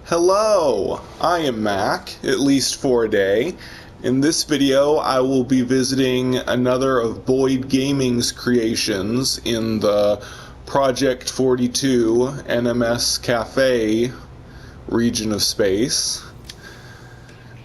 Hello, I am Mac, at least for a day. In this video, I will be visiting another of Boyd Gaming's creations in the Project 42 NMS Cafe region of space.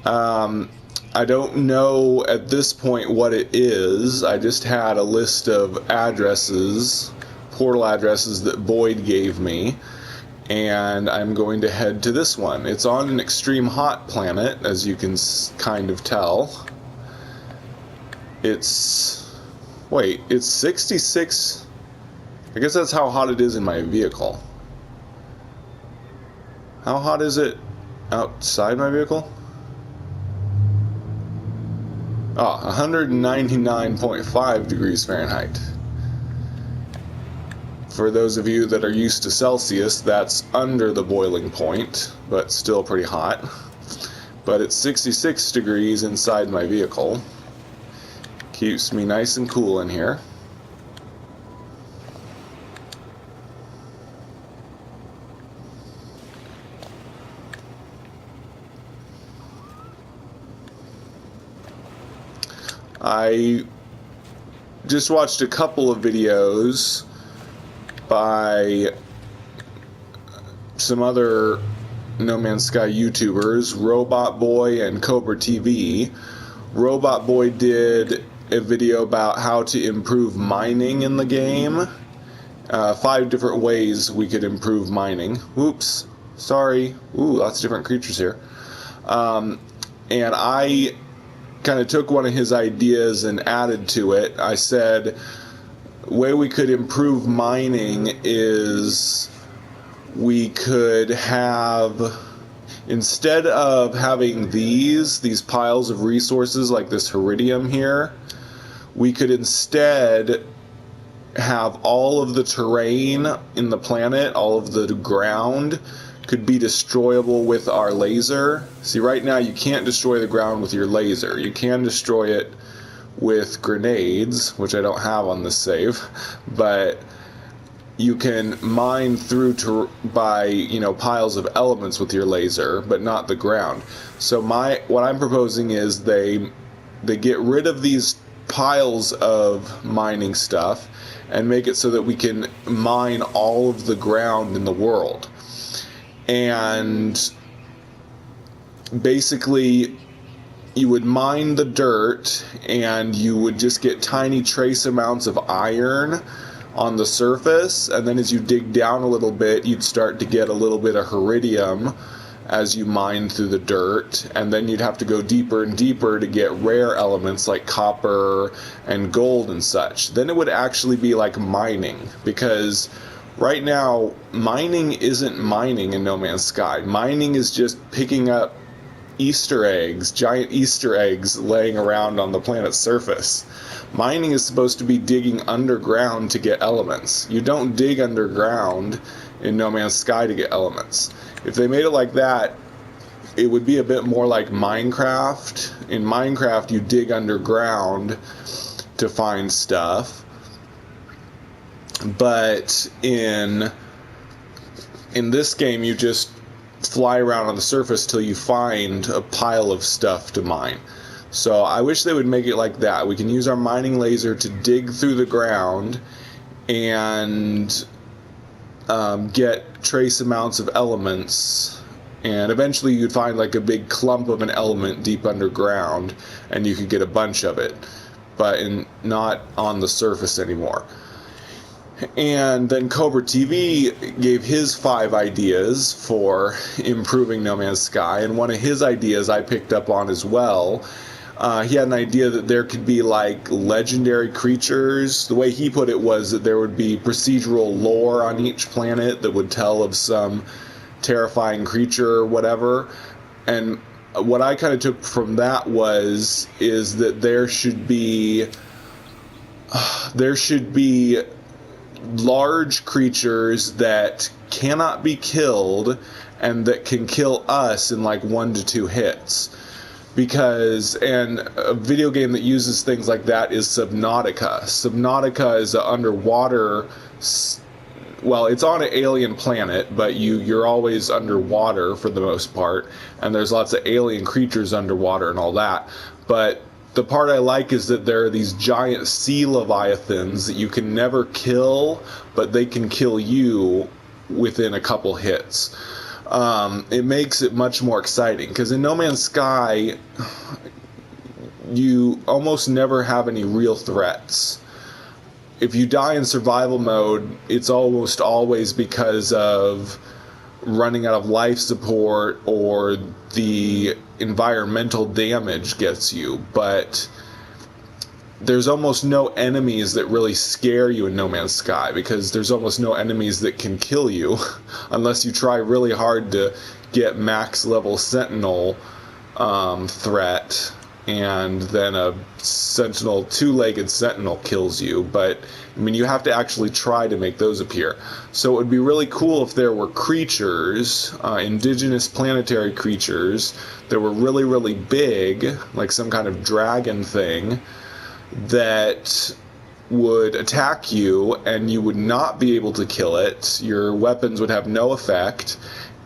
I don't know at this point what it is. I just had a list of addresses, portal addresses that Boyd gave me, and I'm going to head to this one. It's on an extreme hot planet, as you can kind of tell. It's 66. I guess that's how hot it is in my vehicle. How hot is it outside my vehicle? Oh, 199.5 degrees Fahrenheit. For those of you that are used to Celsius, that's under the boiling point, but still pretty hot. But it's 66 degrees inside my vehicle. Keeps me nice and cool in here. I just watched a couple of videos by some other No Man's Sky YouTubers, Robot Boy and Cobra TV. Robot Boy did a video about how to improve mining in the game. 5 different ways we could improve mining. Whoops, sorry. Ooh, lots of different creatures here. And I kind of took one of his ideas and added to it. I said, way we could improve mining is we could have, instead of having these piles of resources like this Iridium here, we could instead have all of the terrain in the planet, all of the ground could be destroyable with our laser. See, right now you can't destroy the ground with your laser. You can destroy it with grenades, which I don't have on this save, but you can mine through by piles of elements with your laser, but not the ground. So what I'm proposing is they get rid of these piles of mining stuff and make it so that we can mine all of the ground in the world. And basically you would mine the dirt and you would just get tiny trace amounts of iron on the surface, and then as you dig down a little bit you'd start to get a little bit of iridium as you mine through the dirt, and then you'd have to go deeper and deeper to get rare elements like copper and gold and such. Then it would actually be like mining, because right now mining isn't mining in No Man's Sky. Mining is just picking up Easter eggs, giant Easter eggs laying around on the planet's surface. Mining is supposed to be digging underground to get elements. You don't dig underground in No Man's Sky to get elements. If they made it like that, it would be a bit more like Minecraft. In Minecraft, you dig underground to find stuff. But in this game, you just fly around on the surface till you find a pile of stuff to mine. So I wish they would make it like that. We can use our mining laser to dig through the ground and get trace amounts of elements, and eventually you'd find like a big clump of an element deep underground and you could get a bunch of it, but not on the surface anymore. And then Cobra TV gave his 5 ideas for improving No Man's Sky, and one of his ideas I picked up on as well. He had an idea that there could be like legendary creatures. The way he put it was that there would be procedural lore on each planet that would tell of some terrifying creature or whatever. And what I kind of took from that is that there should be large creatures that cannot be killed and that can kill us in like 1 to 2 hits. And a video game that uses things like that is Subnautica. Subnautica is an underwater well, it's on an alien planet, but you're always underwater for the most part, and there's lots of alien creatures underwater and all that. But the part I like is that there are these giant sea leviathans that you can never kill, but they can kill you within a couple hits. It makes it much more exciting, because in No Man's Sky, you almost never have any real threats. If you die in survival mode, it's almost always because of running out of life support or the environmental damage gets you. But there's almost no enemies that really scare you in No Man's Sky, because there's almost no enemies that can kill you unless you try really hard to get max level Sentinel threat, and then a sentinel, two-legged sentinel kills you. But I mean, you have to actually try to make those appear. So it would be really cool if there were creatures, indigenous planetary creatures, that were really, really big, like some kind of dragon thing, that would attack you, and you would not be able to kill it. Your weapons would have no effect,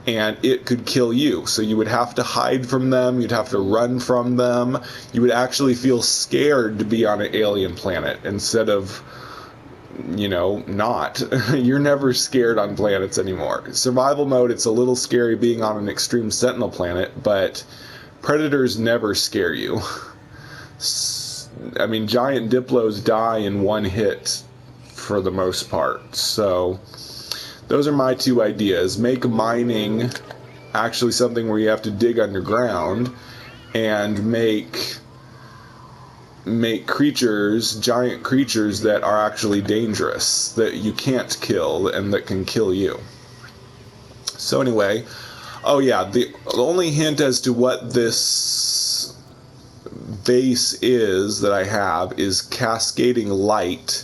and it could kill you. So you would have to hide from them, you'd have to run from them, you would actually feel scared to be on an alien planet instead of, you know, not. You're never scared on planets anymore. Survival mode, it's a little scary being on an extreme Sentinel planet, but predators never scare you. I mean, giant Diplos die in one hit for the most part. So those are my two ideas. Make mining actually something where you have to dig underground, and make creatures, giant creatures that are actually dangerous, that you can't kill and that can kill you. So anyway, oh yeah, the only hint as to what this base is that I have is Cascading Light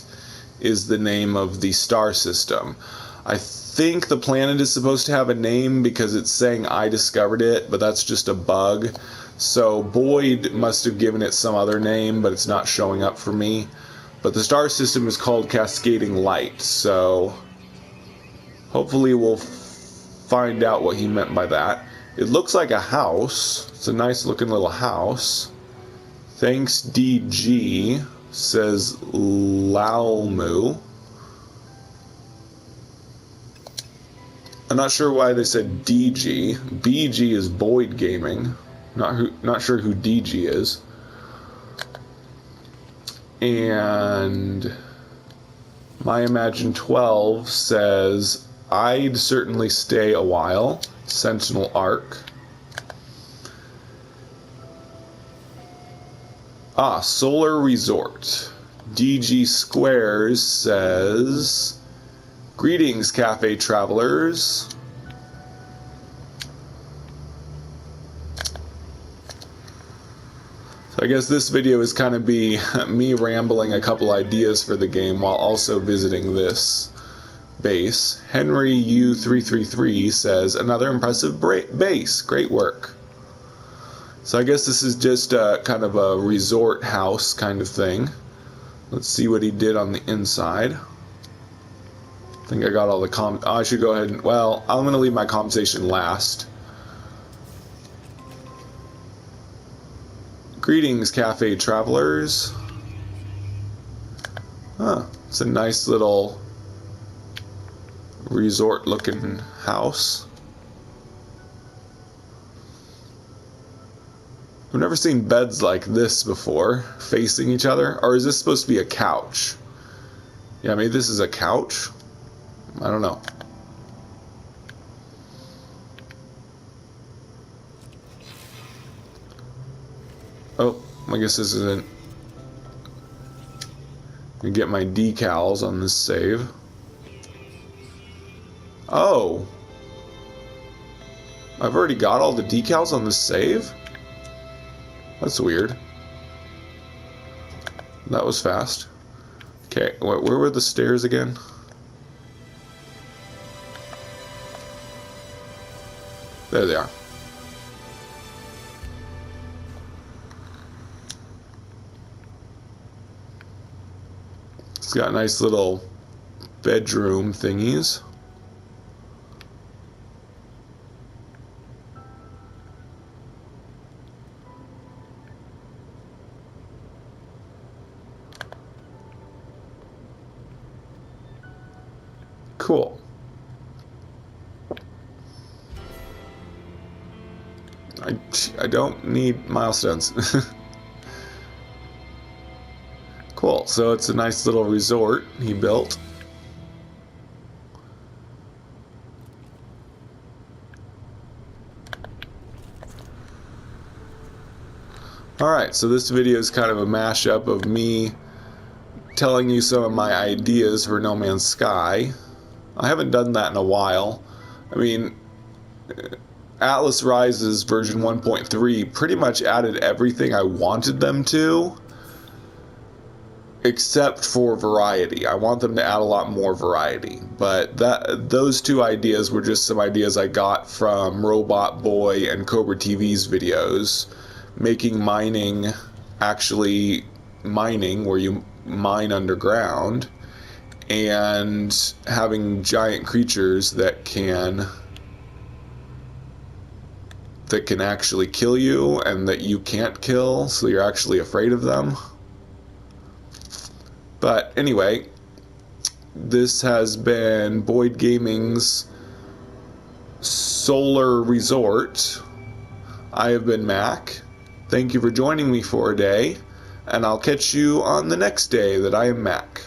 is the name of the star system. I think the planet is supposed to have a name because it's saying I discovered it, but that's just a bug. So Boyd must have given it some other name, but it's not showing up for me. But the star system is called Cascading Light, so hopefully we'll find out what he meant by that. It looks like a house. It's a nice looking little house. Thanks DG, says Lalmu. I'm not sure why they said DG. BG is Boyd Gaming. Not sure who DG is. And My Imagine 12 says, I'd certainly stay a while. Sentinel Arc. Solar Resort. DGSquared says, greetings, cafe travelers. So I guess this video is kind of be me rambling a couple ideas for the game while also visiting this base. Henry U333 says, another impressive base. Great work. So I guess this is just kind of a resort house kind of thing. Let's see what he did on the inside. I think I got all the I should go ahead and, well, I'm going to leave my conversation last. Greetings, cafe travelers. It's a nice little resort looking house. I've never seen beds like this before, facing each other. Or is this supposed to be a couch? Yeah, maybe this is a couch? I don't know. Oh, I guess this isn't. I get my decals on this save. Oh. I've already got all the decals on this save? That's weird. That was fast. Okay, where were the stairs again? There they are. It's got nice little bedroom thingies. Cool. I don't need milestones. Cool, so it's a nice little resort he built. Alright, so this video is kind of a mashup of me telling you some of my ideas for No Man's Sky. I haven't done that in a while. I mean, Atlas Rises version 1.3 pretty much added everything I wanted them to, except for variety. I want them to add a lot more variety. But those two ideas were just some ideas I got from Robot Boy and Cobra TV's videos, making mining actually mining, where you mine underground, and having giant creatures that can actually kill you and that you can't kill, so you're actually afraid of them. But anyway, this has been Boyd Gaming's Solar Resort. I have been Mac. Thank you for joining me for a day, and I'll catch you on the next day that I am Mac.